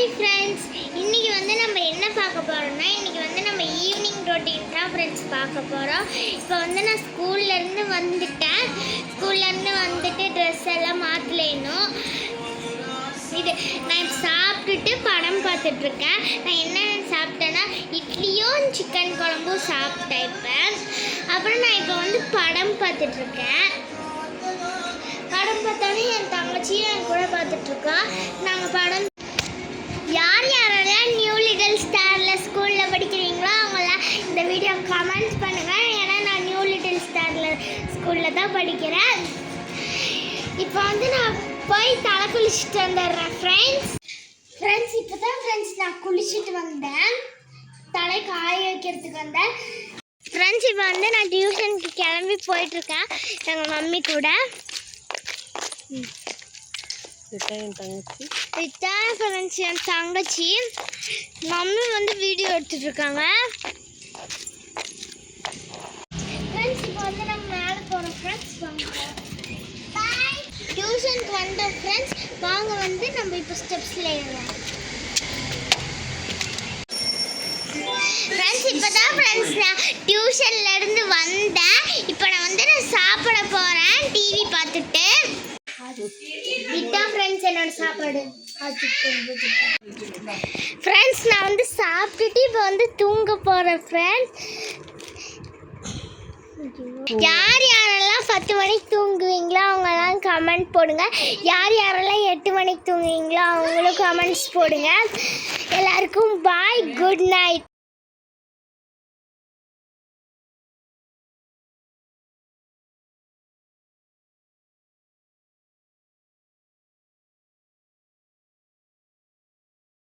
Hi friends, இன்றைக்கி வந்து நம்ம என்ன பார்க்க போகிறோம்னா நம்ம ஈவினிங் ரொட்டீன் தான் ஃப்ரெண்ட்ஸ் பார்க்க போகிறோம். இப்போ வந்து நான் ஸ்கூல்லேருந்து வந்துட்டு ட்ரெஸ் எல்லாம் மாற்றலேனும் நான் சாப்பிட்டுட்டு படம் பார்த்துட்ருக்கேன். நான் என்னென்ன சாப்பிட்டேன்னா இட்லியும் சிக்கன் குழம்பும் சாப்பிட்டேன். அப்புறம் நான் இப்போ வந்து படம் பார்த்துட்ருக்கேன். படம் பார்த்தோன்னே என் தங்கச்சியும் என் கூட பார்த்துட்ருக்கோம். நாங்கள் படம் யாரெல்லாம் நியூ லிட்டில் ஸ்டாரில் ஸ்கூலில் படிக்கிறீங்களோ அவங்களாம் இந்த வீடியோ கமெண்ட்ஸ் பண்ணுங்கள். ஏன்னா நான் நியூ லிட்டில் ஸ்கூலில் தான் படிக்கிறேன். இப்போ வந்து நான் போய் தலை குளிச்சுட்டு வந்துடுறேன் ஃப்ரெண்ட்ஸ். இப்போ தான் நான் குளிச்சுட்டு வந்தேன். தலை காய வைக்கிறதுக்கு வந்தேன் ஃப்ரெண்ட்ஸ். இப்போ வந்து நான் டியூஷனுக்கு கிளம்பி போயிட்டுருக்கேன் எங்கள் மம்மி கூட. என் தங்கச்சி மம்மி வந்து வீடியோ எடுத்துட்ருக்காங்க. ஃப்ரெண்ட்ஸ் இப்போ வந்து நம்ம மேலே போகிறோம் ஃப்ரெண்ட்ஸ். டியூஷனுக்கு வந்தோம் ஃப்ரெண்ட்ஸ். வாங்க வந்து நம்ம இப்போ ஸ்டெப்ஸில் ஏறுவோம் ஃப்ரெண்ட்ஸ். இப்போ தான் ஃப்ரெண்ட்ஸ் நான் டியூஷன்லேருந்து வந்தேன். இப்போ நான் வந்து சாப்பிட போகிறேன் டிவி பார்த்துட்டு. இதுதான் ஃப்ரெண்ட்ஸ் என்னோட சாப்பாடு. ஃப்ரெண்ட்ஸ் நான் வந்து சாப்பிட்டுட்டு இப்போ வந்து தூங்க போகிறேன் ஃப்ரெண்ட்ஸ். யாரெல்லாம் 10 மணிக்கு தூங்குவீங்களோ அவங்கெல்லாம் கமெண்ட் போடுங்க. யாரெல்லாம் 8 மணிக்கு தூங்குவீங்களோ அவங்களும் கமெண்ட்ஸ் போடுங்க. எல்லாருக்கும் பாய், குட் நைட்.